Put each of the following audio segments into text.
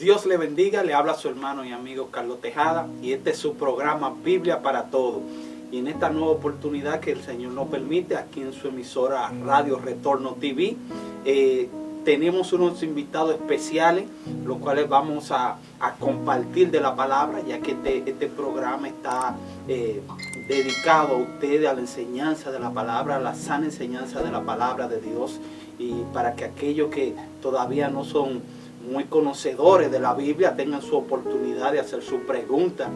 Dios le bendiga, le habla su hermano y amigo Carlos Tejada y este es su programa Biblia para Todos. Y en esta nueva oportunidad que el Señor nos permite, aquí en su emisora Radio Retorno TV, tenemos unos invitados especiales, los cuales vamos a compartir de la palabra, ya que este programa está dedicado a ustedes, a la enseñanza de la palabra, a la sana enseñanza de la palabra de Dios, y para que aquellos que todavía no son muy conocedores de la Biblia tengan su oportunidad de hacer sus preguntas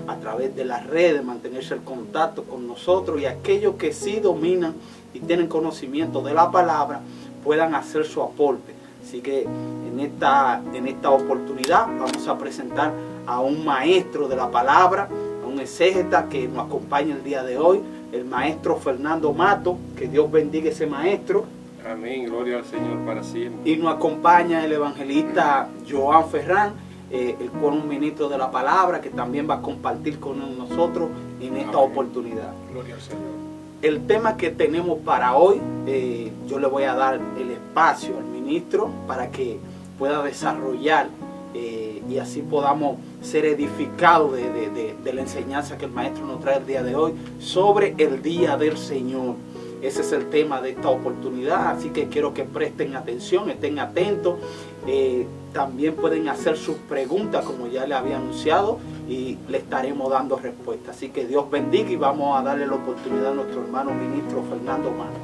a través de las redes, mantenerse en contacto con nosotros, y aquellos que sí dominan y tienen conocimiento de la palabra puedan hacer su aporte. Así que en esta oportunidad vamos a presentar a un maestro de la palabra, a un exégeta que nos acompaña el día de hoy, el maestro Fernando Mato. Que Dios bendiga ese maestro. Amén, gloria al Señor para siempre. Y nos acompaña el evangelista Joan Ferran, el cual es un ministro de la palabra, que también va a compartir con nosotros en esta oportunidad. Gloria al Señor. El tema que tenemos para hoy, yo le voy a dar el espacio al ministro para que pueda desarrollar y así podamos ser edificados de la enseñanza que el maestro nos trae el día de hoy sobre el día del Señor. Ese es el tema de esta oportunidad, así que quiero que presten atención, estén atentos. También pueden hacer sus preguntas, como ya le había anunciado, y le estaremos dando respuesta. Así que Dios bendiga y vamos a darle la oportunidad a nuestro hermano ministro Fernando Mato.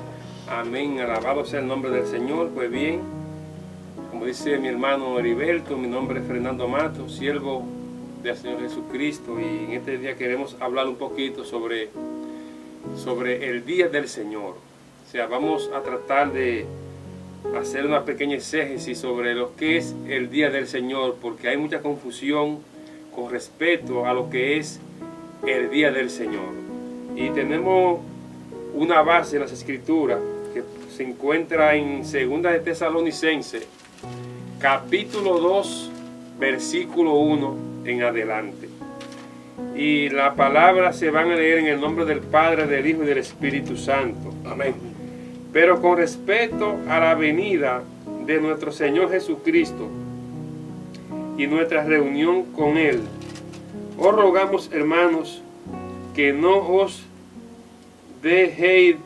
Amén, alabado sea el nombre del Señor. Pues bien, como dice mi hermano Heriberto, mi nombre es Fernando Mato, siervo del Señor Jesucristo, y en este día queremos hablar un poquito sobre el día del Señor. O sea, vamos a tratar de hacer una pequeña exégesis sobre lo que es el día del Señor, porque hay mucha confusión con respecto a lo que es el día del Señor. Y tenemos una base en las Escrituras que se encuentra en 2 de Tesalonicenses, capítulo 2, versículo 1 en adelante. Y la palabra se van a leer en el nombre del Padre, del Hijo y del Espíritu Santo. Amén. Pero con respecto a la venida de nuestro Señor Jesucristo y nuestra reunión con Él, os rogamos, hermanos, que no os dejéis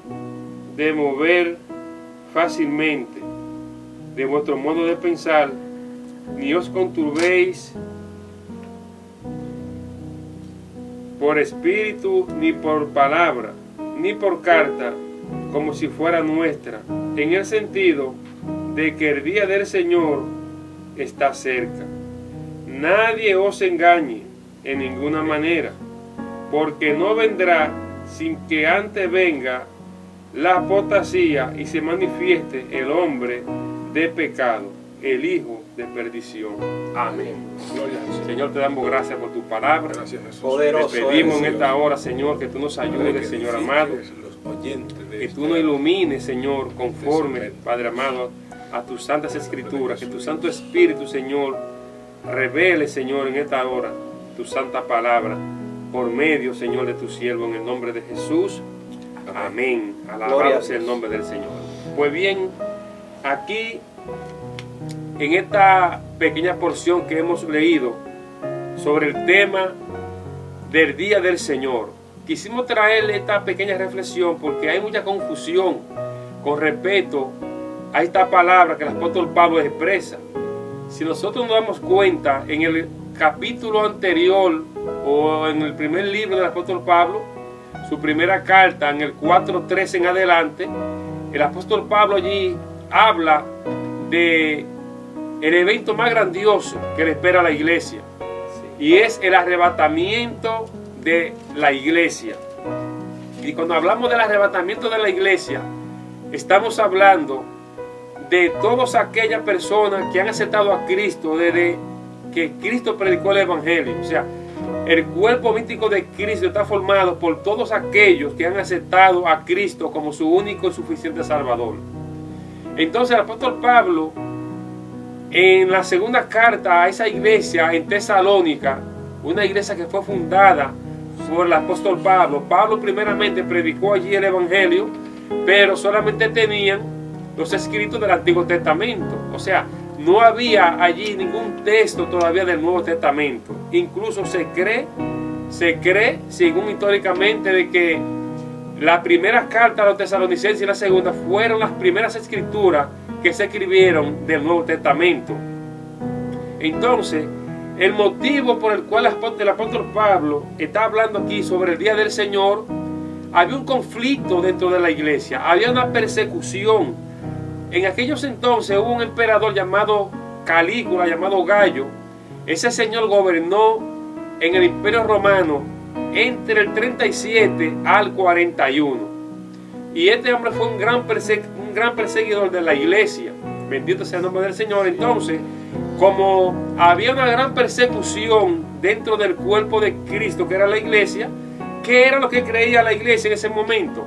de mover fácilmente de vuestro modo de pensar, ni os conturbéis por espíritu, ni por palabra, ni por carta, como si fuera nuestra, en el sentido de que el día del Señor está cerca. Nadie os engañe en ninguna manera, porque no vendrá sin que antes venga la apostasía y se manifieste el hombre de pecado, el hijo de perdición. Amén. Gloria al Señor. Señor, te damos gracias por tu palabra. Gracias, Jesús. Poderoso. Te pedimos en esta hora, Señor, que tú nos ayudes, Señor amado, que tú nos ilumines, Señor, conforme, Padre amado, a tus santas escrituras, que tu Santo Espíritu, Señor, revele, Señor, en esta hora tu santa palabra por medio, Señor, de tu siervo, en el nombre de Jesús. Amén. Alabado sea el nombre del Señor. Pues bien, aquí en esta pequeña porción que hemos leído sobre el tema del día del Señor, quisimos traerle esta pequeña reflexión porque hay mucha confusión con respecto a esta palabra que el apóstol Pablo expresa. Si nosotros nos damos cuenta, en el capítulo anterior o en el primer libro del apóstol Pablo, su primera carta, en el 4:3 en adelante, el apóstol Pablo allí habla de el evento más grandioso que le espera a la iglesia, y es el arrebatamiento de la iglesia. Y cuando hablamos del arrebatamiento de la iglesia, estamos hablando de todas aquellas personas que han aceptado a Cristo desde que Cristo predicó el Evangelio. O sea, el cuerpo místico de Cristo está formado por todos aquellos que han aceptado a Cristo como su único y suficiente Salvador. Entonces el apóstol Pablo, en la segunda carta a esa iglesia en Tesalónica, una iglesia que fue fundada por el apóstol Pablo. Pablo primeramente predicó allí el Evangelio, pero solamente tenían los escritos del Antiguo Testamento. O sea, no había allí ningún texto todavía del Nuevo Testamento. Incluso se cree, según históricamente, de que la primera carta a los tesalonicenses y la segunda fueron las primeras escrituras que se escribieron del Nuevo Testamento. Entonces, el motivo por el cual el apóstol Pablo está hablando aquí sobre el día del Señor, había un conflicto dentro de la iglesia, había una persecución. En aquellos entonces hubo un emperador llamado Calígula, llamado Gallo. Ese señor gobernó en el Imperio Romano entre el 37 al 41. Y este hombre fue un gran perseguidor de la iglesia. Bendito sea el nombre del Señor. Entonces, como había una gran persecución dentro del cuerpo de Cristo, que era la iglesia, ¿qué era lo que creía la iglesia en ese momento?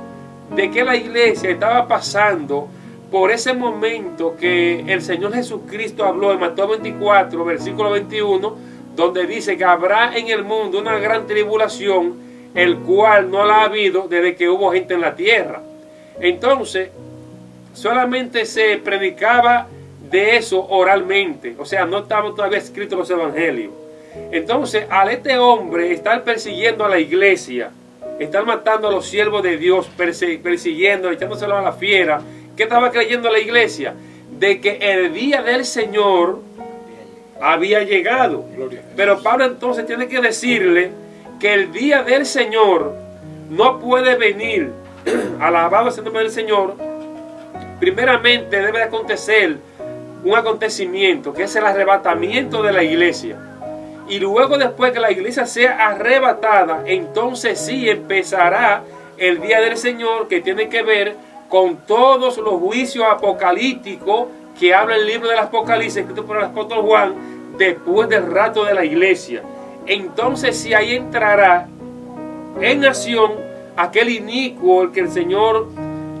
De que la iglesia estaba pasando por ese momento que el Señor Jesucristo habló en Mateo 24, versículo 21, donde dice que habrá en el mundo una gran tribulación, el cual no la ha habido desde que hubo gente en la tierra. Entonces, solamente se predicaba de eso oralmente, o sea, no estaban todavía escritos los evangelios. Entonces, al este hombre estar persiguiendo a la iglesia, estar matando a los siervos de Dios, persiguiendo, echándoselo a la fiera, ¿qué estaba creyendo la iglesia? De que el día del Señor había llegado. Pero Pablo entonces tiene que decirle que el día del Señor no puede venir. Alabado sea el nombre del Señor. Primeramente debe de acontecer un acontecimiento, que es el arrebatamiento de la iglesia. Y luego, después que la iglesia sea arrebatada, entonces sí empezará el día del Señor, que tiene que ver con todos los juicios apocalípticos que habla el libro del Apocalipsis, escrito por el apóstol Juan, después del rato de la iglesia. Entonces sí, ahí entrará en acción aquel inicuo, el que el Señor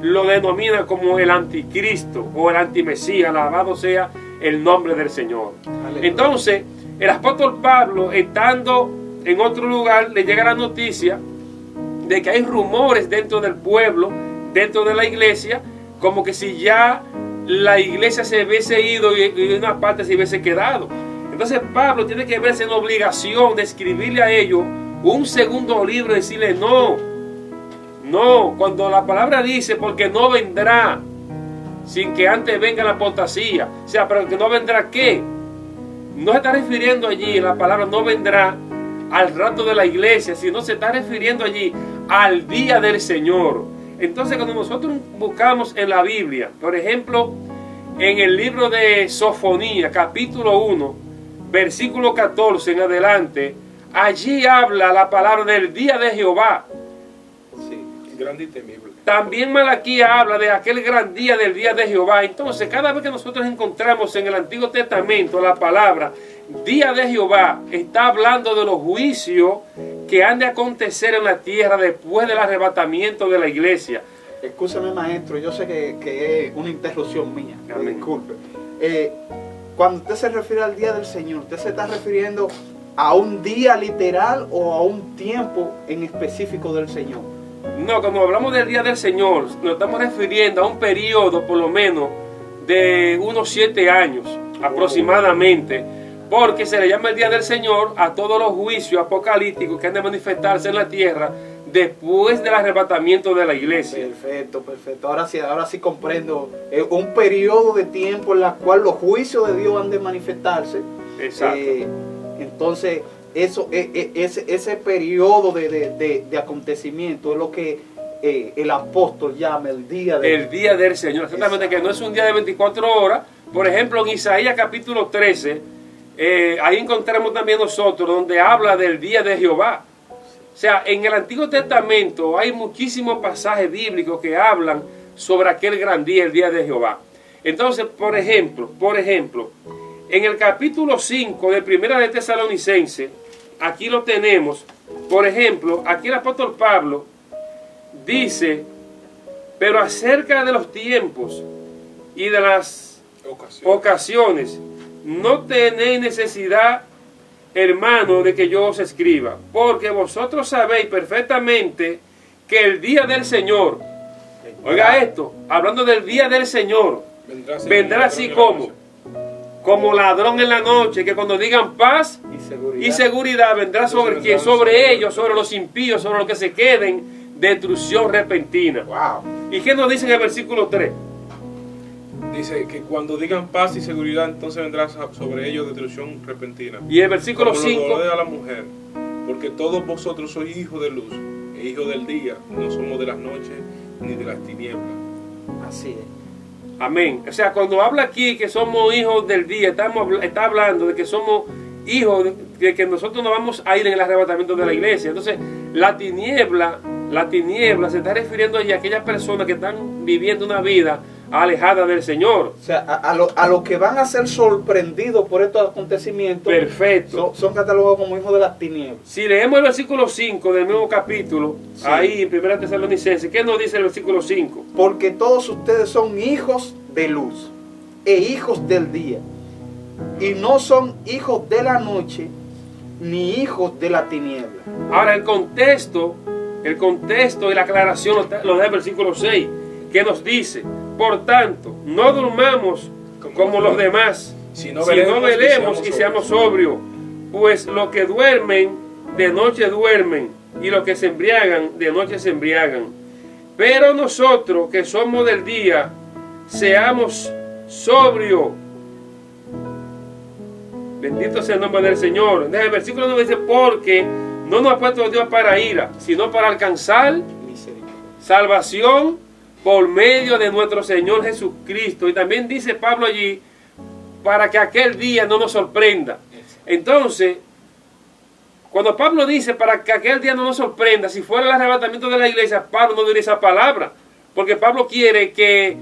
lo denomina como el anticristo o el antimesías. Alabado sea el nombre del Señor. Aleluya. Entonces, el apóstol Pablo, estando en otro lugar, le llega la noticia de que hay rumores dentro del pueblo, dentro de la iglesia, como que si ya la iglesia se hubiese ido y una parte se hubiese quedado. Entonces Pablo tiene que verse en la obligación de escribirle a ellos un segundo libro y decirle no, cuando la palabra dice porque no vendrá sin que antes venga la apostasía, o sea, pero que no vendrá, ¿qué? No se está refiriendo allí, la palabra no vendrá al rato de la iglesia, sino se está refiriendo allí al día del Señor. Entonces, cuando nosotros buscamos en la Biblia, por ejemplo, en el libro de Sofonía, capítulo 1, versículo 14 en adelante, allí habla la palabra del día de Jehová. Sí, grande y temible. También Malaquías habla de aquel gran día del día de Jehová. Entonces, cada vez que nosotros encontramos en el Antiguo Testamento la palabra día de Jehová, está hablando de los juicios que han de acontecer en la tierra después del arrebatamiento de la iglesia. Escúchame, maestro, yo sé que es una interrupción mía. Disculpe. Cuando usted se refiere al día del Señor, ¿usted se está refiriendo a un día literal o a un tiempo en específico del Señor? No, cuando hablamos del día del Señor, nos estamos refiriendo a un periodo por lo menos de unos 7 años aproximadamente, porque se le llama el día del Señor a todos los juicios apocalípticos que han de manifestarse en la tierra después del arrebatamiento de la iglesia. Perfecto. Ahora sí comprendo. Un periodo de tiempo en el cual los juicios de Dios han de manifestarse. Exacto. Entonces, ese periodo de acontecimiento es lo que el apóstol llama el día del Señor. Exactamente. Exacto. Que no es un día de 24 horas. Por ejemplo, en Isaías capítulo 13, ahí encontramos también nosotros donde habla del día de Jehová. O sea, en el Antiguo Testamento hay muchísimos pasajes bíblicos que hablan sobre aquel gran día, el día de Jehová. Entonces, por ejemplo, en el capítulo 5 de Primera de Tesalonicenses, aquí lo tenemos. Por ejemplo, aquí el apóstol Pablo dice, pero acerca de los tiempos y de las ocasiones, no tenéis necesidad, hermano, de que yo os escriba, porque vosotros sabéis perfectamente que el día del Señor, oiga esto, hablando del día del Señor, vendrá así como ladrón en la noche, que cuando digan paz y seguridad vendrá sobre quién, sobre ellos, sobre los impíos, sobre los que se queden, destrucción repentina. Wow. ¿Y qué nos dice en el versículo 3? Dice que cuando digan paz y seguridad, entonces vendrá sobre ellos destrucción repentina. Y el versículo como 5. lo rodea a la mujer, porque todos vosotros sois hijos de luz e hijos del día, no somos de las noches ni de las tinieblas. Así es. Amén. O sea, cuando habla aquí que somos hijos del día, está hablando de que somos hijos, de que nosotros no vamos a ir en el arrebatamiento de la iglesia. Entonces, la tiniebla se está refiriendo allí a aquellas personas que están viviendo una vida alejada del Señor. O sea, a lo que van a ser sorprendidos por estos acontecimientos. Perfecto. Son catalogados como hijos de las tinieblas. Si leemos el versículo 5 del mismo capítulo, sí, ahí en 1 Tesalonicenses, ¿qué nos dice el versículo 5? Porque todos ustedes son hijos de luz e hijos del día, y no son hijos de la noche ni hijos de la tiniebla. Ahora el contexto y la aclaración lo da el versículo 6, que nos dice: por tanto, no durmamos como los demás, sino velemos y seamos sobrios, pues los que duermen, de noche duermen, y los que se embriagan, de noche se embriagan. Pero nosotros, que somos del día, seamos sobrios. Bendito sea el nombre del Señor. El versículo nos dice: porque no nos ha puesto Dios para ira, sino para alcanzar salvación por medio de nuestro Señor Jesucristo. Y también dice Pablo allí, para que aquel día no nos sorprenda. Entonces, cuando Pablo dice para que aquel día no nos sorprenda, si fuera el arrebatamiento de la iglesia, Pablo no diría esa palabra, porque Pablo quiere que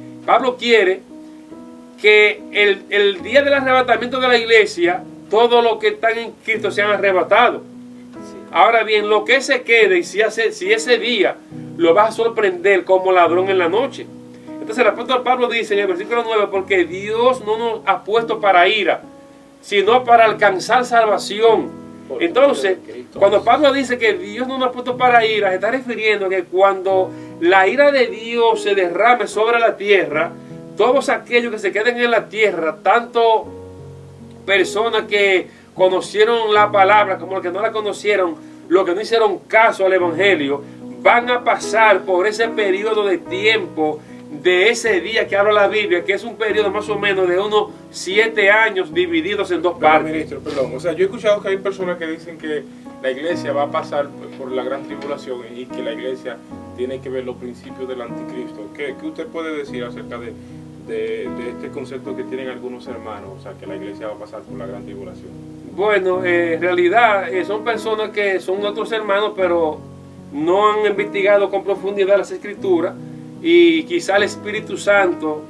el día del arrebatamiento de la iglesia, todos los que están en Cristo sean arrebatados. Ahora bien, lo que se quede, si ese día lo vas a sorprender como ladrón en la noche. Entonces el apóstol Pablo dice en el versículo 9, porque Dios no nos ha puesto para ira, sino para alcanzar salvación. Entonces, cuando Pablo dice que Dios no nos ha puesto para ira, se está refiriendo a que cuando la ira de Dios se derrame sobre la tierra, todos aquellos que se queden en la tierra, tanto personas que conocieron la palabra como los que no la conocieron, los que no hicieron caso al evangelio, van a pasar por ese periodo de tiempo de ese día que habla la Biblia, que es un periodo más o menos de unos 7 años divididos en dos partes. Ministro, perdón, o sea, yo he escuchado que hay personas que dicen que la iglesia va a pasar por la gran tribulación y que la iglesia tiene que ver los principios del anticristo. ¿Qué usted puede decir acerca de este concepto que tienen algunos hermanos, o sea, que la iglesia va a pasar por la gran tribulación? Bueno, en realidad son personas que son otros hermanos, pero no han investigado con profundidad las escrituras, y quizá el Espíritu Santo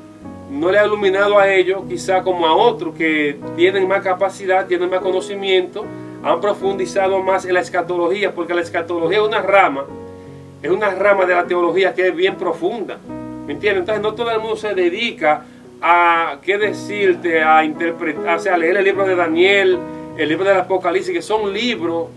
no le ha iluminado a ellos, quizá como a otros que tienen más capacidad, tienen más conocimiento, han profundizado más en la escatología, porque la escatología es una rama de la teología que es bien profunda, ¿me entiendes? Entonces no todo el mundo se dedica a, ¿qué decirte?, a interpretar, o sea, a leer el libro de Daniel, el libro del Apocalipsis, que son libros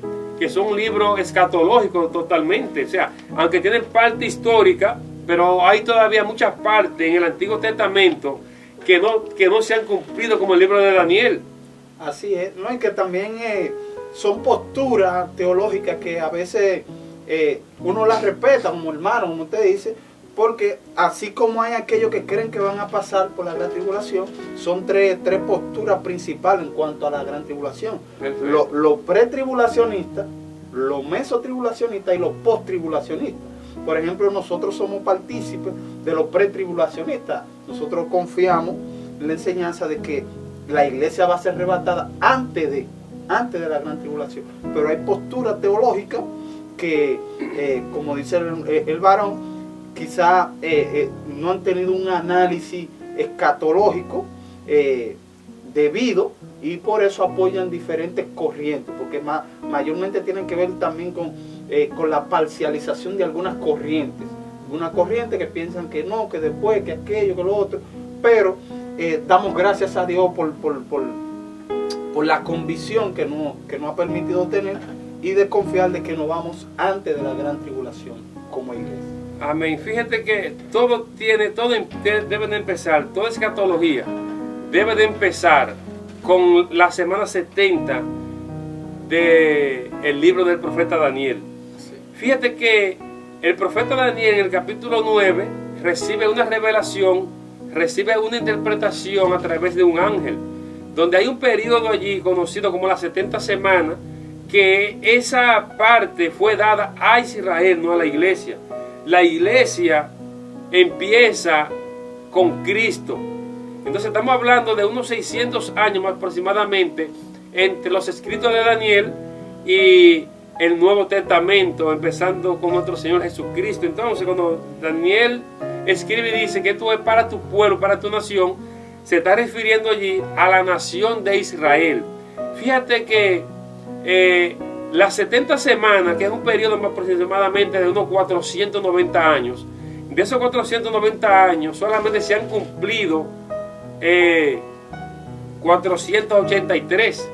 escatológicos totalmente, o sea, aunque tienen parte histórica, pero hay todavía muchas partes en el Antiguo Testamento que no se han cumplido, como el libro de Daniel. Así es, no, y que también son posturas teológicas que a veces uno las respeta como hermano, como usted dice, porque así como hay aquellos que creen que van a pasar por la gran tribulación, son tres posturas principales en cuanto a la gran tribulación. Los pretribulacionistas, los mesotribulacionistas y los posttribulacionistas. Por ejemplo, nosotros somos partícipes de los pretribulacionistas. Nosotros confiamos en la enseñanza de que la iglesia va a ser arrebatada antes de la gran tribulación. Pero hay posturas teológicas que, como dice el varón, quizá no han tenido un análisis escatológico debido, y por eso apoyan diferentes corrientes, porque mayormente tienen que ver también con la parcialización de algunas corrientes. Una corriente que piensan que no, que después, que aquello, que lo otro, pero damos gracias a Dios por la convicción que nos ha permitido tener y de confiar de que nos vamos antes de la gran tribulación como iglesia. Amén. Fíjate que todo debe de empezar, toda escatología debe de empezar con la semana 70 del libro del profeta Daniel. Fíjate que el profeta Daniel en el capítulo 9 recibe una revelación, recibe una interpretación a través de un ángel, donde hay un periodo allí conocido como las 70 semanas, que esa parte fue dada a Israel, no a la iglesia. La iglesia empieza con Cristo. Entonces estamos hablando de unos 600 años más aproximadamente entre los escritos de Daniel y el Nuevo Testamento, empezando con nuestro Señor Jesucristo. Entonces cuando Daniel escribe y dice que esto es para tu pueblo, para tu nación, se está refiriendo allí a la nación de Israel. Fíjate que las 70 semanas, que es un periodo más aproximadamente de unos 490 años, de esos 490 años solamente se han cumplido 483.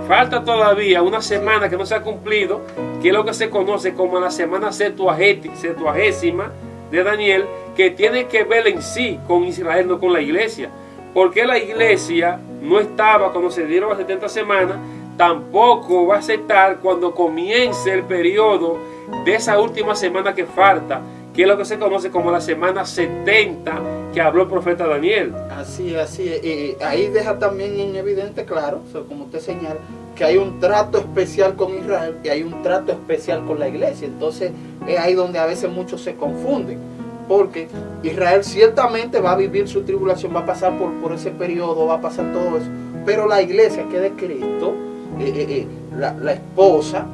Falta todavía una semana que no se ha cumplido, que es lo que se conoce como la semana septuagésima de Daniel, que tiene que ver en sí con Israel, no con la iglesia. Porque la iglesia no estaba cuando se dieron las 70 semanas, tampoco va a estar cuando comience el periodo de esa última semana que falta, que es lo que se conoce como la semana 70 que habló el profeta Daniel. Así, ahí deja también en evidente claro, como usted señala, que hay un trato especial con Israel y hay un trato especial con la iglesia. Entonces es ahí donde a veces muchos se confunden, porque Israel ciertamente va a vivir su tribulación, va a pasar por ese periodo, va a pasar todo eso, pero la iglesia que es de Cristo, la esposa,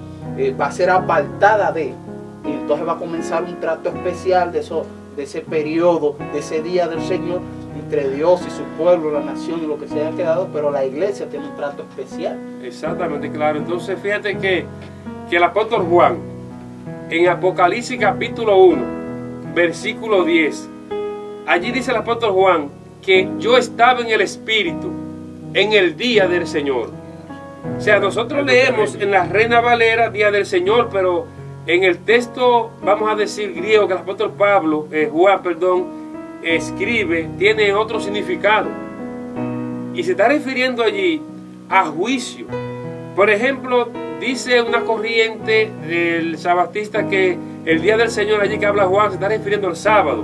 va a ser apartada de, y entonces va a comenzar un trato especial de ese periodo, de ese día del Señor, entre Dios y su pueblo, la nación y lo que se haya quedado, pero la iglesia tiene un trato especial. Exactamente, claro. Entonces fíjate que el apóstol Juan, en Apocalipsis capítulo 1, versículo 10, allí dice el apóstol Juan que yo estaba en el Espíritu en el día del Señor. O sea, nosotros leemos en la Reina Valera Día del Señor, pero en el texto, vamos a decir griego, que el apóstol Juan escribe, tiene otro significado. Y se está refiriendo allí a juicio. Por ejemplo, dice una corriente del sabatista que el día del Señor, allí que habla Juan, se está refiriendo al sábado.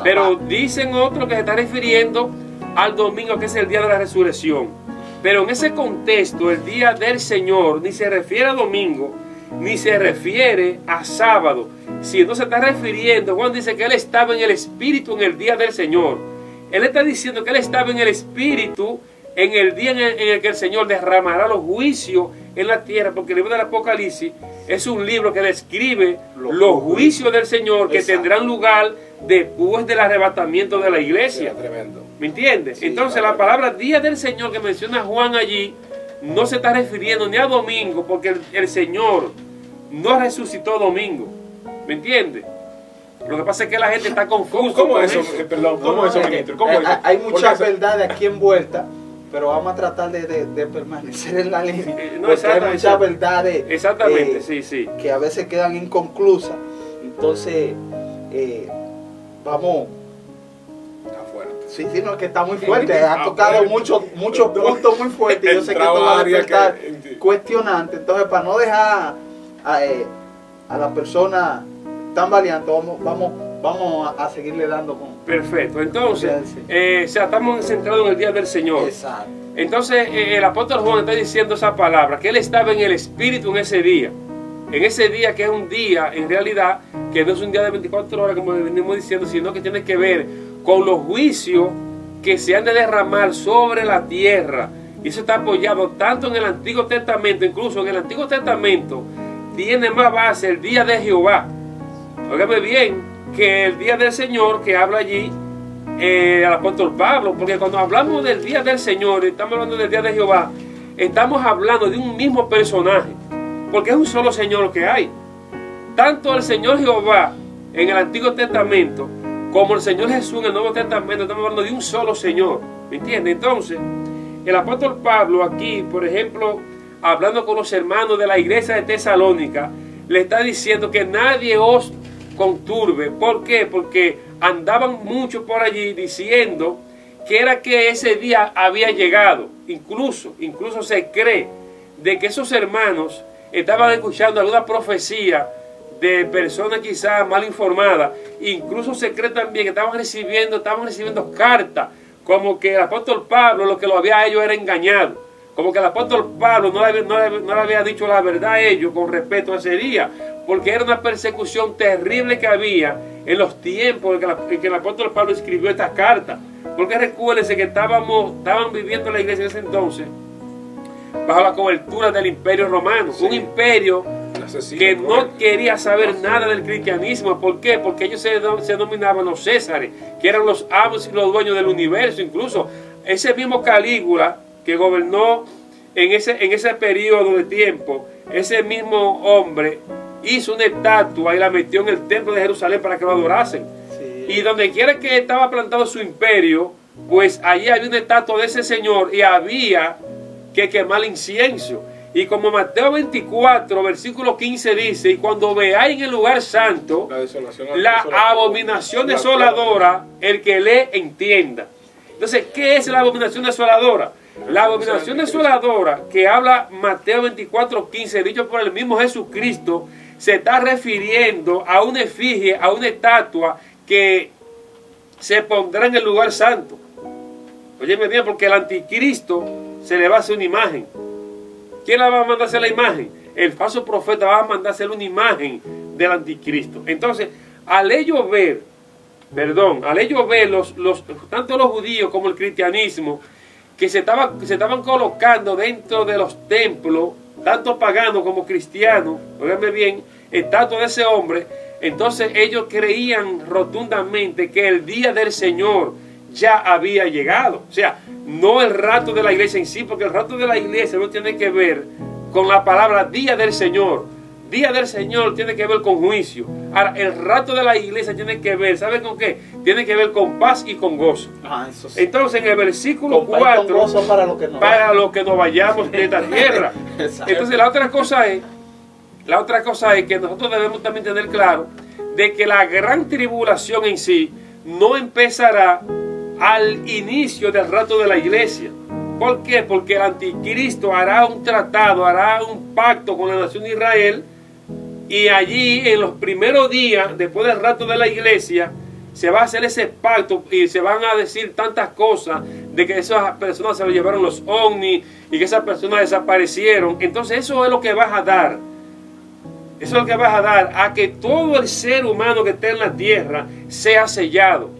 Pero dicen otros que se está refiriendo al domingo, que es el día de la resurrección. Pero en ese contexto, el día del Señor ni se refiere a domingo, ni se refiere a sábado, sino se está refiriendo, Juan dice que él estaba en el Espíritu en el día del Señor. Él está diciendo que él estaba en el Espíritu en el día en el que el Señor derramará los juicios en la tierra, porque el libro del Apocalipsis es un libro que describe los juicios del Señor que tendrán lugar después del arrebatamiento de la iglesia. Tremendo. ¿Me entiendes? Entonces la palabra día del Señor que menciona Juan allí no se está refiriendo ni a domingo, porque el Señor no resucitó domingo. ¿Me entiendes? Lo que pasa es que la gente está confusa. ¿Cómo eso? Perdón, ¿cómo eso, ministro? ¿Cómo eso? Hay muchas verdades aquí envueltas, pero vamos a tratar de permanecer en la línea. Porque hay muchas verdades que a veces quedan inconclusas. Entonces, vamos. Sí, no, que está muy fuerte, ha tocado muchos puntos muy fuertes. Yo sé que esto va a despertar cuestionante. Entonces, para no dejar a la persona tan valiente, vamos a seguirle dando con. Perfecto. Entonces, estamos centrados en el día del Señor. Exacto. Entonces, el apóstol Juan está diciendo esa palabra, que él estaba en el Espíritu en ese día. En ese día, que es un día, en realidad, que no es un día de 24 horas, como venimos diciendo, sino que tiene que ver con los juicios que se han de derramar sobre la tierra. Y eso está apoyado tanto en el Antiguo Testamento, incluso en el Antiguo Testamento tiene más base el día de Jehová. Óigame bien, que el día del Señor que habla allí el apóstol Pablo, porque cuando hablamos del día del Señor, estamos hablando del día de Jehová, estamos hablando de un mismo personaje, porque es un solo Señor que hay. Tanto el Señor Jehová en el Antiguo Testamento como el Señor Jesús en el Nuevo Testamento, estamos hablando de un solo Señor. ¿Me entiendes? Entonces, el apóstol Pablo aquí, por ejemplo, hablando con los hermanos de la iglesia de Tesalónica, le está diciendo que nadie os conturbe. ¿Por qué? Porque andaban mucho por allí diciendo que era que ese día había llegado. Incluso se cree de que esos hermanos estaban escuchando alguna profecía de personas quizás mal informadas. Incluso se cree también que estaban recibiendo cartas, como que el apóstol Pablo lo que lo había a ellos era engañado, como que el apóstol Pablo no le había dicho la verdad a ellos con respecto a ese día, porque era una persecución terrible que había en los tiempos en que el apóstol Pablo escribió estas cartas. Porque recuérdense que estaban viviendo la iglesia en ese entonces bajo la cobertura del Imperio Romano, un imperio que no quería saber nada del cristianismo. ¿Por qué? Porque ellos se denominaban los Césares, que eran los amos y los dueños del universo. Incluso ese mismo Calígula que gobernó en ese periodo de tiempo, ese mismo hombre hizo una estatua y la metió en el templo de Jerusalén para que lo adorasen. Sí. Y donde quiera que estaba plantado su imperio, pues allí había una estatua de ese señor y había que quemar incienso. Y como Mateo 24, versículo 15 dice, y cuando veáis en el lugar santo la abominación desoladora, el que lee entienda. Entonces, ¿qué es la abominación desoladora? La abominación desoladora que habla Mateo 24, 15, dicho por el mismo Jesucristo, se está refiriendo a una efigie, a una estatua que se pondrá en el lugar santo. Óyeme bien, porque el anticristo se le va a hacer una imagen. ¿Quién la va a mandar a hacer la imagen? El falso profeta va a mandar a hacer una imagen del anticristo. Entonces, al ellos ver tanto los judíos como el cristianismo, que se estaban colocando dentro de los templos, tanto paganos como cristianos, óigame bien, estatuas de ese hombre, entonces ellos creían rotundamente que el día del Señor ya había llegado. O sea, no el rapto de la iglesia en sí, porque el rapto de la iglesia no tiene que ver con la palabra día del Señor. Día del Señor tiene que ver con juicio. Ahora, el rapto de la iglesia tiene que ver, ¿sabe con qué? Tiene que ver con paz y con gozo. Eso sí. Entonces, en el versículo 4, para lo que nos vayamos de esta tierra. Entonces, la otra cosa es que nosotros debemos también tener claro de que la gran tribulación en sí no empezará al inicio del rapto de la iglesia. ¿Por qué? Porque el anticristo hará un tratado, hará un pacto con la nación de Israel, y allí en los primeros días, después del rapto de la iglesia, se va a hacer ese pacto y se van a decir tantas cosas de que esas personas se lo llevaron los ovnis y que esas personas desaparecieron. Entonces eso es lo que vas a dar. Eso es lo que vas a dar a que todo el ser humano que esté en la tierra sea sellado.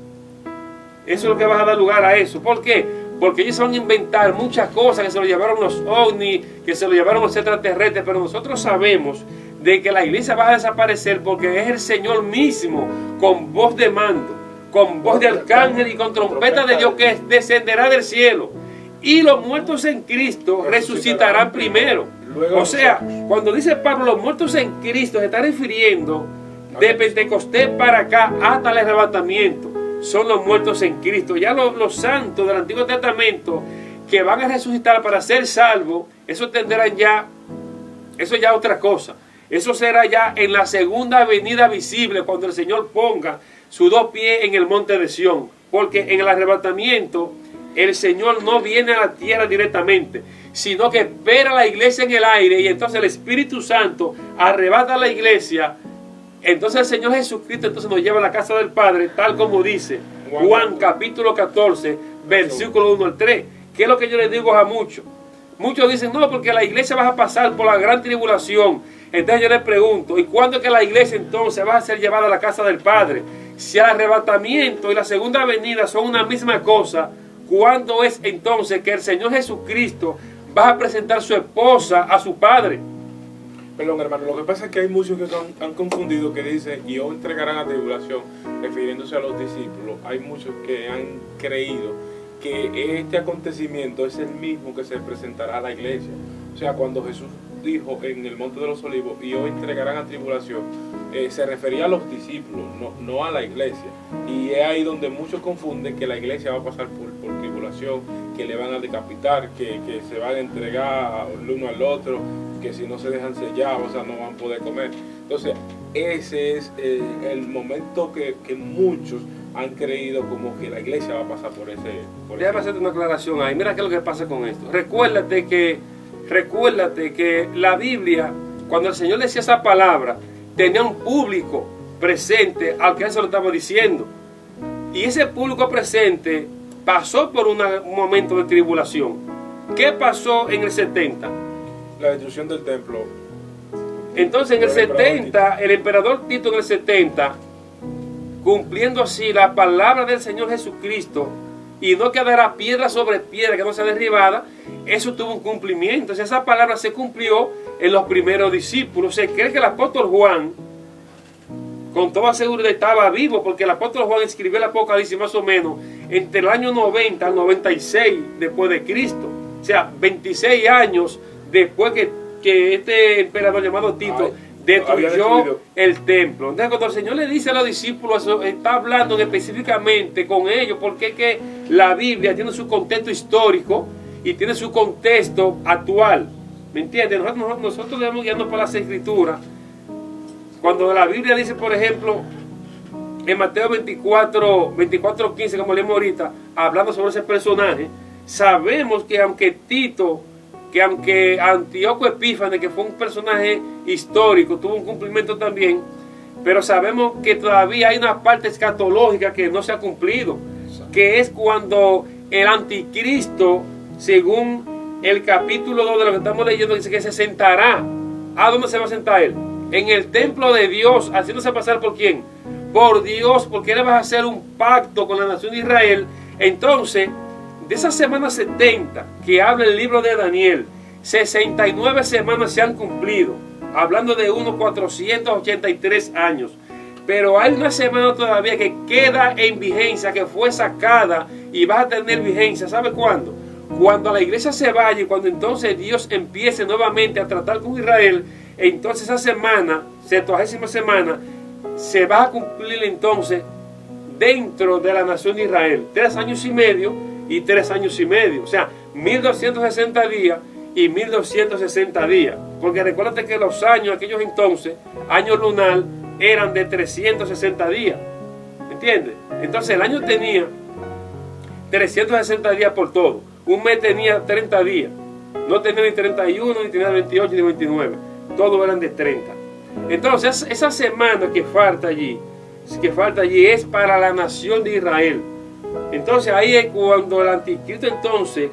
Eso es lo que vas a dar lugar a eso. ¿Por qué? Porque ellos van a inventar muchas cosas, que se lo llevaron los ovnis, que se lo llevaron los extraterrestres, pero nosotros sabemos de que la iglesia va a desaparecer porque es el Señor mismo, con voz de mando, con voz de arcángel y con trompeta de Dios, que descenderá del cielo. Y los muertos en Cristo resucitarán primero. O sea, cuando dice Pablo, los muertos en Cristo, se está refiriendo de Pentecostés para acá hasta el arrebatamiento. Son los muertos en Cristo. Ya los santos del Antiguo Testamento que van a resucitar para ser salvos, eso tendrán ya, eso ya otra cosa. Eso será ya en la segunda venida visible, cuando el Señor ponga sus dos pies en el monte de Sión. Porque en el arrebatamiento el Señor no viene a la tierra directamente, sino que espera a la iglesia en el aire, y entonces el Espíritu Santo arrebata a la iglesia. Entonces el Señor Jesucristo entonces nos lleva a la casa del Padre, tal como dice Juan capítulo 14, versículo 1 al 3. ¿Qué es lo que yo les digo a muchos? Muchos dicen, no, porque la iglesia va a pasar por la gran tribulación. Entonces yo les pregunto, ¿y cuándo es que la iglesia entonces va a ser llevada a la casa del Padre? Si el arrebatamiento y la segunda venida son una misma cosa, ¿cuándo es entonces que el Señor Jesucristo va a presentar su esposa a su Padre? Perdón, hermano, lo que pasa es que hay muchos que han confundido, que dicen, y os entregarán a tribulación, refiriéndose a los discípulos. Hay muchos que han creído que este acontecimiento es el mismo que se presentará a la iglesia. O sea, cuando Jesús dijo en el Monte de los Olivos, y os entregarán a tribulación, se refería a los discípulos, no a la iglesia. Y es ahí donde muchos confunden que la iglesia va a pasar por tribulación, que le van a decapitar, que se van a entregar el uno al otro, que si no se dejan sellar, o sea, no van a poder comer. Entonces, ese es el momento que muchos han creído como que la iglesia va a pasar por ese... Déjame hacerte una aclaración ahí. Mira qué es lo que pasa con esto. Recuérdate que la Biblia, cuando el Señor decía esa palabra, tenía un público presente al que Él se lo estaba diciendo. Y ese público presente pasó por un momento de tribulación. ¿Qué pasó en el 70? La destrucción del templo. Entonces en el 70, el emperador Tito en el 70, cumpliendo así la palabra del Señor Jesucristo, y no quedará piedra sobre piedra que no sea derribada, eso tuvo un cumplimiento. Entonces esa palabra se cumplió en los primeros discípulos. Se cree que el apóstol Juan, con toda seguridad, estaba vivo, porque el apóstol Juan escribió el Apocalipsis más o menos entre el año 90 al 96 después de Cristo. O sea, 26 años después que este emperador llamado Tito destruyó el templo. Entonces cuando el Señor le dice a los discípulos, está hablando específicamente con ellos, porque es que la Biblia tiene su contexto histórico y tiene su contexto actual. ¿Me entiendes? Nosotros debemos guiarnos por las Escrituras. Cuando la Biblia dice, por ejemplo, en Mateo 24:15, como leímos ahorita, hablando sobre ese personaje, sabemos que aunque Antíoco Epífanes, que fue un personaje histórico, tuvo un cumplimiento también, pero sabemos que todavía hay una parte escatológica que no se ha cumplido, que es cuando el anticristo, según el capítulo 2 de lo que estamos leyendo, dice que se sentará. ¿A dónde se va a sentar él? En el templo de Dios, haciéndose pasar ¿por quién? Por Dios, porque él va a hacer un pacto con la nación de Israel. Entonces, de esas semanas 70 que habla el libro de Daniel, 69 semanas se han cumplido, hablando de unos 483 años. Pero hay una semana todavía que queda en vigencia, que fue sacada y va a tener vigencia. ¿Sabe cuándo? Cuando la iglesia se vaya y cuando entonces Dios empiece nuevamente a tratar con Israel, entonces esa semana, 70ª semana, se va a cumplir entonces dentro de la nación de Israel. 3 años y medio y 3 años y medio. O sea, 1260 días y 1260 días. Porque recuérdate que los años, aquellos entonces, año lunar, eran de 360 días. ¿Entiendes? Entonces el año tenía 360 días por todo. Un mes tenía 30 días. No tenía ni 31, ni tenía 28, ni 29. Todos eran de 30. Entonces esa semana que falta allí es para la nación de Israel. Entonces ahí es cuando el anticristo entonces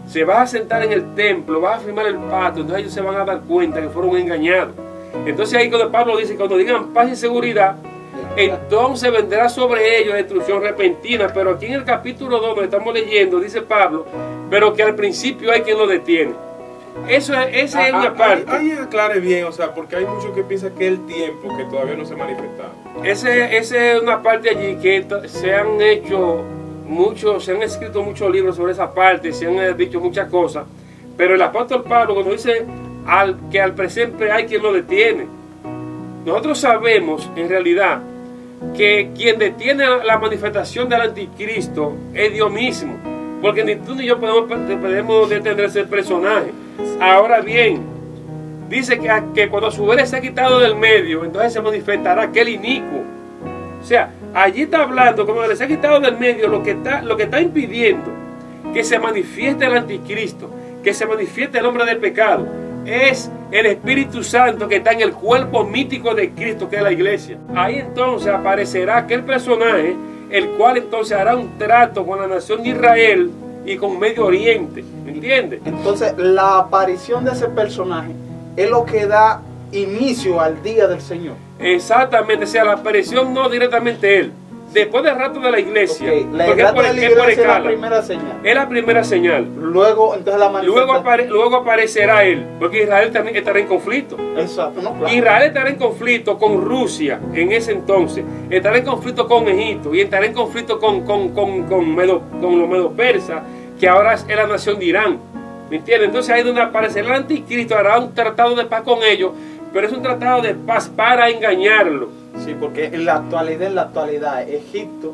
se va a sentar en el templo, va a firmar el pacto, entonces ellos se van a dar cuenta que fueron engañados. Entonces ahí cuando Pablo dice, cuando digan paz y seguridad, entonces vendrá sobre ellos destrucción repentina. Pero aquí en el capítulo 2 donde estamos leyendo, dice Pablo, pero que al principio hay quien lo detiene. Esa es una parte. Ahí aclare bien, o sea, porque hay muchos que piensan que es el tiempo que todavía no se ha manifestado. Esa es una parte allí que se han escrito muchos libros sobre esa parte, se han dicho muchas cosas, pero el apóstol Pablo cuando dice que al presente hay quien lo detiene, nosotros sabemos en realidad que quien detiene la manifestación del anticristo es Dios mismo, porque ni tú ni yo podemos detener ese personaje. Ahora bien, dice que cuando su vela se ha quitado del medio, entonces se manifestará aquel inicuo. O sea, allí está hablando, como se ha quitado del medio, lo que está impidiendo que se manifieste el anticristo, que se manifieste el hombre del pecado, es el Espíritu Santo que está en el cuerpo mítico de Cristo, que es la iglesia. Ahí entonces aparecerá aquel personaje, el cual entonces hará un trato con la nación de Israel y con Medio Oriente. ¿Me entiendes? Entonces la aparición de ese personaje es lo que da inicio al día del Señor. Exactamente, o sea, la aparición no directamente él. Después del rato de la iglesia, okay. La porque rato de la iglesia es la primera señal. Es la primera señal. Luego, entonces la manifestación. Luego aparecerá él, porque Israel también estará en conflicto. Exacto, no, claro. Israel estará en conflicto con Rusia en ese entonces, estará en conflicto con Egipto y estará en conflicto con los medo persas, que ahora es la nación de Irán. ¿Me entiendes? Entonces ahí es donde aparecerá el anticristo, hará un tratado de paz con ellos, pero es un tratado de paz para engañarlo. Sí, porque en la actualidad, Egipto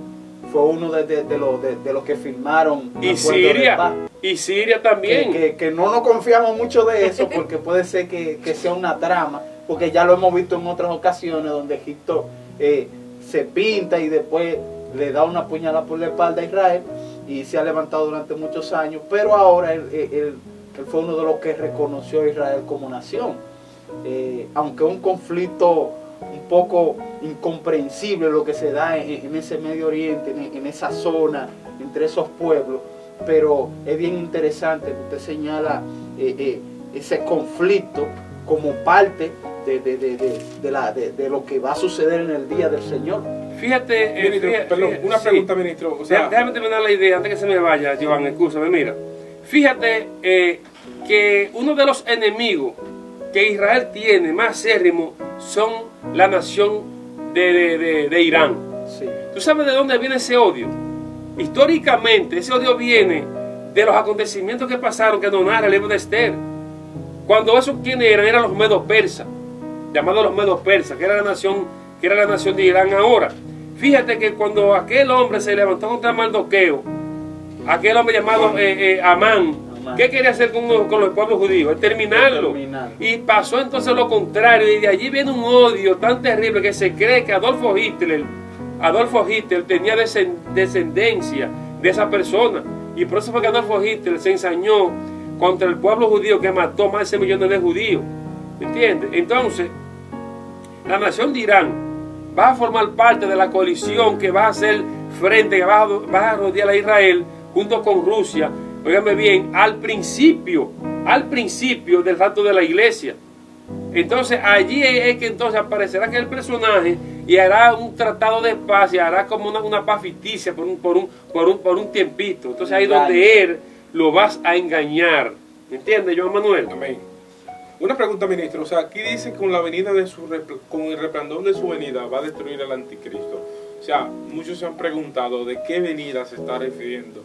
fue uno de los que firmaron y Siria, y Siria también. Que no nos confiamos mucho de eso, porque puede ser que sea una trama, porque ya lo hemos visto en otras ocasiones donde Egipto se pinta y después le da una puñalada por la espalda a Israel y se ha levantado durante muchos años, pero ahora él fue uno de los que reconoció a Israel como nación. Aunque un conflicto un poco incomprensible lo que se da en ese Medio Oriente, en esa zona, entre esos pueblos, pero es bien interesante que usted señala ese conflicto como parte de lo que va a suceder en el día del Señor. Fíjate, ministro, perdón, una pregunta, ministro. O sea, déjame terminar la idea antes que se me vaya, Joan, escúchame, mira. Fíjate que uno de los enemigos que Israel tiene más acérrimo son la nación de Irán. Sí. ¿Tú sabes de dónde viene ese odio? Históricamente, ese odio viene de los acontecimientos que pasaron, que nos narra el libro de Esther. Cuando esos quienes eran los medos persas, llamados los medos persas, que era la nación de Irán ahora. Fíjate que cuando aquel hombre se levantó contra Mardoqueo, aquel hombre llamado Amán, ¿qué quería hacer con los pueblos judíos? Exterminarlo. Y pasó entonces lo contrario, y de allí viene un odio tan terrible que se cree que Adolfo Hitler tenía descendencia de esa persona, y por eso fue que Adolfo Hitler se ensañó contra el pueblo judío, que mató más de 6 millones de judíos. ¿Me entiendes? Entonces, la nación de Irán va a formar parte de la coalición que va a hacer frente, que va a rodear a Israel junto con Rusia. Óigame bien, al principio del rapto de la iglesia. Entonces allí es que entonces aparecerá aquel personaje y hará un tratado de paz, y hará como una paz ficticia por un tiempito. Entonces ahí es donde él lo vas a engañar. ¿Me entiendes, Joan Manuel? Amén. Una pregunta, ministro. O sea, aquí dice que con la venida con el resplandor de su venida va a destruir al anticristo. O sea, muchos se han preguntado de qué venida se está refiriendo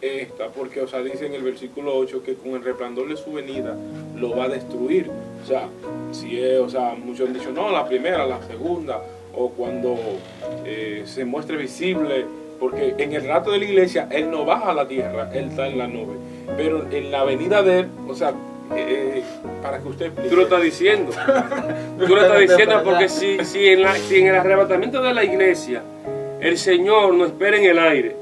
esta, porque, o sea, dice en el versículo 8 que con el resplandor de su venida lo va a destruir. O sea, si es, o sea, muchos han dicho, no, la primera, la segunda, o cuando se muestre visible, porque en el rato de la iglesia él no baja a la tierra, él está en la nube, pero en la venida de él, o sea, para que usted explique. Tú lo estás diciendo. Tú lo estás diciendo, porque si en el arrebatamiento de la iglesia el Señor nos espera en el aire,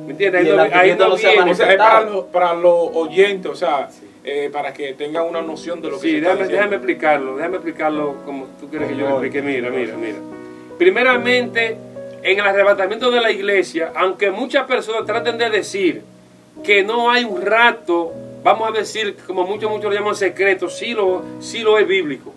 ¿me entiendes? Ahí no viene. O sea, es para los oyentes, o sea, sí. Para que tengan una noción de lo que sí, déjame explicarlo como tú quieres que yo lo explique. Mira. Primeramente, en el arrebatamiento de la iglesia, aunque muchas personas traten de decir que no hay un rapto, vamos a decir, como muchos lo llaman secreto, sí lo es bíblico.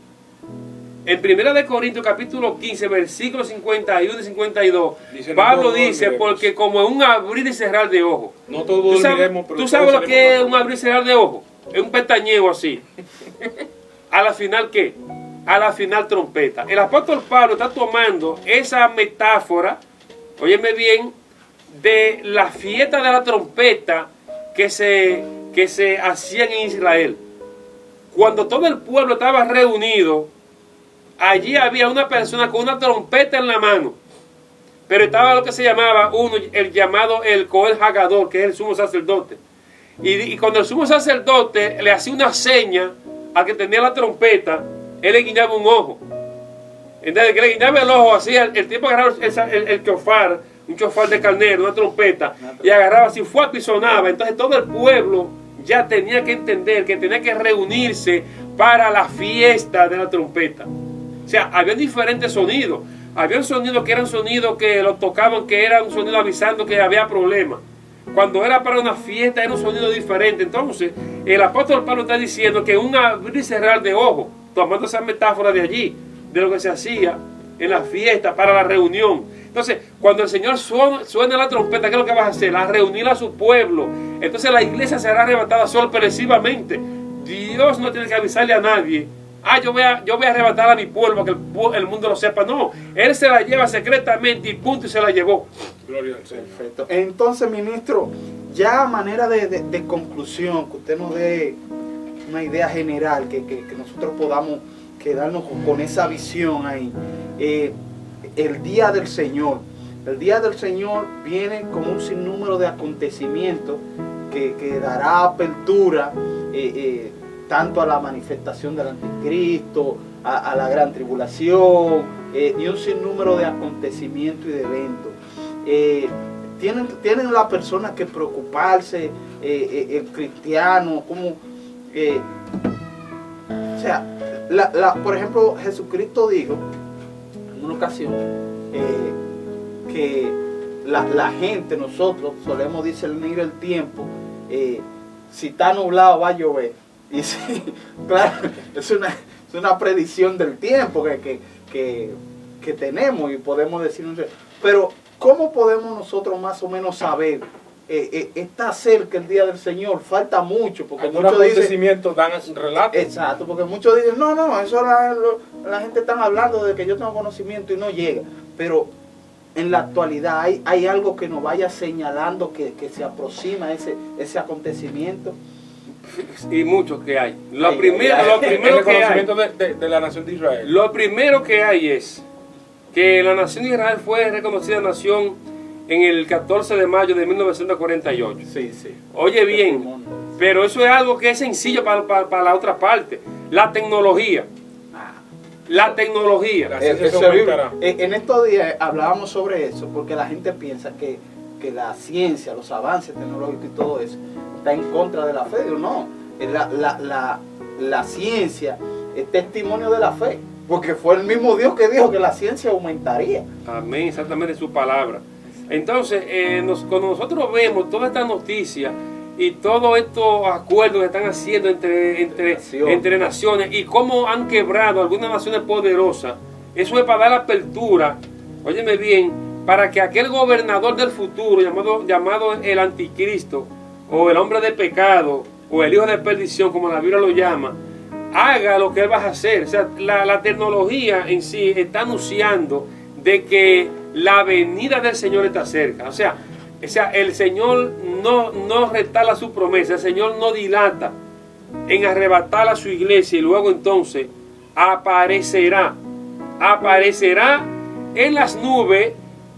En 1 Corintios capítulo 15, versículos 51 y 52, Pablo dice, porque como en un abrir y cerrar de ojos. No todos diremos, pero ¿tú sabes lo que es un abrir y cerrar de ojos? Es un pestañeo así. A la final, ¿qué? A la final, trompeta. El apóstol Pablo está tomando esa metáfora, óyeme bien, de la fiesta de la trompeta que se hacían en Israel. Cuando todo el pueblo estaba reunido, allí había una persona con una trompeta en la mano, pero estaba lo que se llamaba el Coel Hagador, que es el sumo sacerdote. Y cuando el sumo sacerdote le hacía una seña al que tenía la trompeta, él le guiñaba un ojo. Entonces, que le guiñaba el ojo, hacía el tipo agarraba el chofar, un chofar de carnero, una trompeta, y agarraba así fuerte y sonaba. Entonces todo el pueblo ya tenía que entender que tenía que reunirse para la fiesta de la trompeta. O sea, había diferentes sonidos. Había un sonido que eran sonidos que lo tocaban, que era un sonido avisando que había problemas. Cuando era para una fiesta era un sonido diferente. Entonces, el apóstol Pablo está diciendo que un abrir y cerrar de ojos, tomando esa metáfora de allí, de lo que se hacía en la fiesta para la reunión. Entonces, cuando el Señor suene la trompeta, ¿qué es lo que vas a hacer? A reunir a su pueblo. Entonces la iglesia será arrebatada sorpresivamente. Dios no tiene que avisarle a nadie. Yo voy a arrebatar a mi pueblo, que el mundo lo sepa. No, Él se la lleva secretamente y punto, y se la llevó. Gloria al Señor. Perfecto. Entonces, ministro, ya a manera de conclusión, que usted nos dé una idea general, que nosotros podamos quedarnos con esa visión ahí. El día del Señor. El día del Señor viene con un sinnúmero de acontecimientos que dará apertura tanto a la manifestación del anticristo, a la gran tribulación, y un sinnúmero de acontecimientos y de eventos. Tienen las personas que preocuparse, el cristiano, como, o sea, por ejemplo, Jesucristo dijo en una ocasión que la gente, nosotros solemos discernir el tiempo, si está nublado va a llover. Y sí, claro, es una predicción del tiempo que tenemos y podemos decir, pero ¿cómo podemos nosotros más o menos saber? Está cerca el día del Señor, falta mucho, porque muchos acontecimientos dan relatos. Exacto, porque muchos dicen, no, eso la gente está hablando de que yo tengo conocimiento y no llega, pero en la actualidad hay algo que nos vaya señalando que se aproxima ese acontecimiento. Y muchos que hay. Lo primero que hay de la nación de Israel. Lo primero que hay es que la nación de Israel fue reconocida nación en el 14 de mayo de 1948. Sí. Oye bien, pero eso es algo que es sencillo para la otra parte. La tecnología. La tecnología. En estos días hablábamos sobre eso, porque la gente piensa que la ciencia, los avances tecnológicos y todo eso está en contra de la fe. No, la ciencia es testimonio de la fe, porque fue el mismo Dios que dijo que la ciencia aumentaría. Amén, exactamente su palabra. Entonces, cuando nosotros vemos toda esta noticia y todos estos acuerdos que están haciendo entre naciones y cómo han quebrado algunas naciones poderosas, eso es para dar apertura, óyeme bien, para que aquel gobernador del futuro llamado el anticristo o el hombre de pecado o el hijo de perdición, como la Biblia lo llama, haga lo que él va a hacer. O sea, la tecnología en sí está anunciando de que la venida del Señor está cerca. O sea el Señor no retala su promesa, el Señor no dilata en arrebatar a su iglesia, y luego entonces aparecerá en las nubes.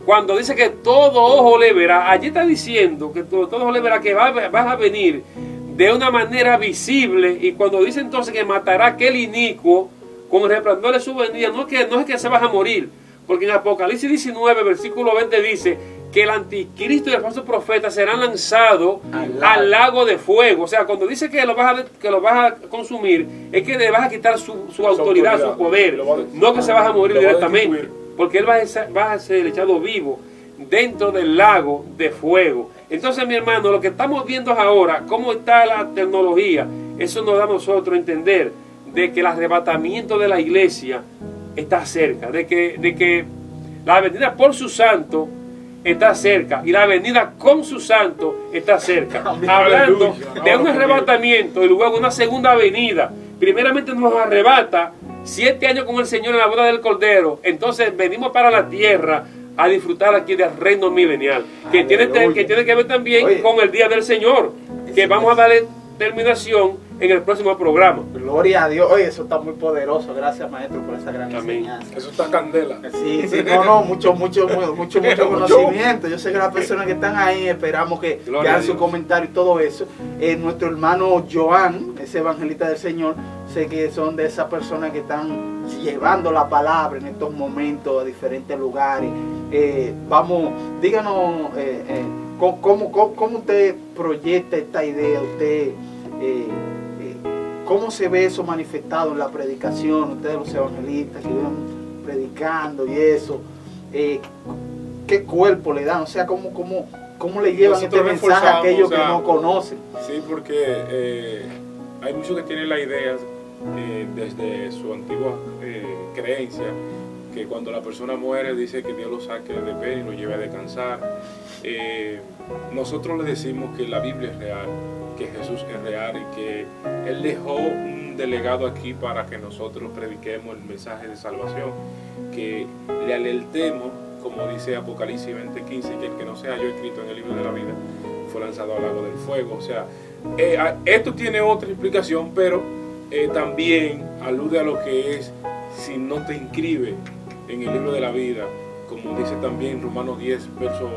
Cuando dice que todo ojo le verá, allí está diciendo que todo ojo le verá, que vas a venir de una manera visible. Y cuando dice entonces que matará aquel inicuo con el resplandor de su venida, no es que se vas a morir, porque en Apocalipsis 19, versículo 20 dice que el anticristo y el falso profeta serán lanzados al lago de fuego. O sea, cuando dice que lo vas a consumir, es que le vas a quitar su autoridad, su poder, no que se vas a morir directamente, porque él va a ser echado vivo dentro del lago de fuego. Entonces, mi hermano, lo que estamos viendo ahora, cómo está la tecnología, eso nos da a nosotros a entender de que el arrebatamiento de la iglesia está cerca, de que la venida por su santo está cerca y la venida con su santo está cerca. Hablando de un arrebatamiento y luego una segunda venida. Primeramente nos arrebata 7 años con el Señor en la boda del Cordero. Entonces venimos para la tierra a disfrutar aquí del reino milenial, que tiene que ver también con el día del Señor, que vamos a darle terminación en el próximo programa. Gloria a Dios. Oye, eso está muy poderoso. Gracias, maestro, por esa gran enseñanza. Eso está candela. Sí, mucho conocimiento. Yo sé que las personas que están ahí esperamos que hagan su comentario y todo eso. Nuestro hermano Joan, ese evangelista del Señor, sé que son de esas personas que están llevando la palabra en estos momentos a diferentes lugares. Díganos cómo usted proyecta esta idea, ¿cómo se ve eso manifestado en la predicación? Ustedes los evangelistas que vienen predicando y eso, ¿qué cuerpo le dan? O sea, ¿cómo le llevan este mensaje a aquellos que no conocen? Sí, porque hay muchos que tienen la idea desde su antigua creencia, que cuando la persona muere dice que Dios lo saque de pena y lo lleve a descansar. Nosotros le decimos que la Biblia es real, que Jesús es real y que Él dejó un delegado aquí para que nosotros prediquemos el mensaje de salvación, que le alertemos, como dice Apocalipsis 20:15, que el que no se halló escrito en el libro de la vida fue lanzado al lago del fuego. O sea, esto tiene otra explicación, pero también alude a lo que es si no te inscribe en el libro de la vida, como dice también Romanos 10, verso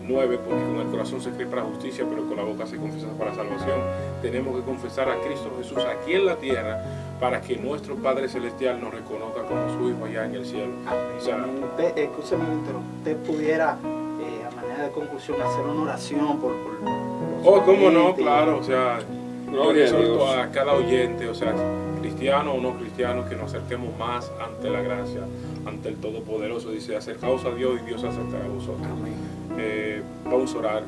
9, porque con el corazón se cree para justicia, pero con la boca se confiesa para salvación. Tenemos que confesar a Cristo Jesús aquí en la tierra para que nuestro Padre Celestial nos reconozca como su Hijo allá en el cielo. O sea, escúcheme, usted pudiera, a manera de conclusión, hacer una oración por los cómo no, oyentes. claro, o sea, yo Gloria a exhorto Dios. a cada oyente, o sea, cristiano o no cristiano, que nos acerquemos más ante la gracia, ante el Todopoderoso. Dice, acercaos a Dios y Dios se acercará a vosotros. Amén. Vamos a orar.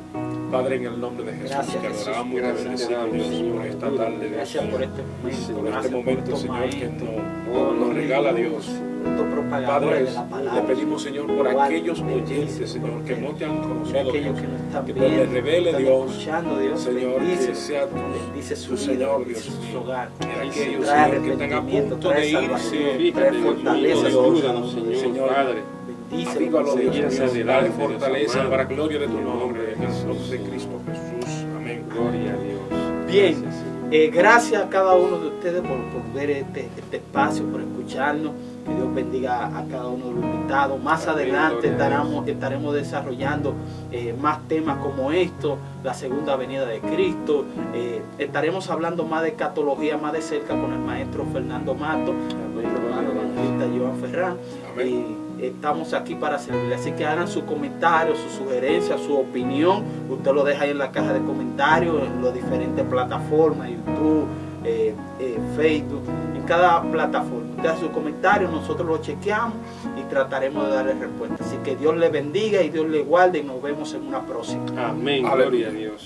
Padre, en el nombre de Jesús, Gracias, te Jesús. adoramos y te Gracias, bendecimos, Dios, Señor. por esta tarde, Dios. Gracias por este momento. Por gracias este momento, estos Señor, que maestros, nos regala Dios. estos propagadores Padre, de la palabra. le pedimos, Señor, por Guarda, aquellos bendice, oyentes, Señor, que no te han por conocido, aquellos Dios, que no están que viendo, te revele, están Dios, escuchando, Dios, Señor, bendice, que sea bendice su su vida, Señor, bendice Dios su mío. hogar, De aquellos, trae Señor, que están a arrepentimiento, punto trae de salvación, irse, trae Fíjate, fortaleza, Dios, Dios, ayúdanos, Señor, Padre. bendice, Avívalo, Dios Señor, mío, adelante, dale Dios fortaleza amado. para gloria de tu En el nombre, en el nombre de Jesús. Cristo Jesús. Amén. Gloria a Dios. Bien. Gracias. Gracias a cada uno de ustedes por ver este espacio, por escucharnos. Que Dios bendiga a cada uno de los invitados. Más Amén, adelante gloria a Dios. estaremos desarrollando más temas como esto, la segunda venida de Cristo. Estaremos hablando más de escatología, más de cerca con el maestro Fernando Mato, nuestro hermano evangelista Joan Ferran. Amén. Estamos aquí para servirle, así que hagan sus comentarios, sus sugerencias, su opinión. Usted lo deja ahí en la caja de comentarios, en las diferentes plataformas, YouTube, Facebook, en cada plataforma. Usted hace sus comentarios, nosotros lo chequeamos y trataremos de darle respuesta. Así que Dios le bendiga y Dios le guarde y nos vemos en una próxima. Amén. Aleluya. Gloria a Dios.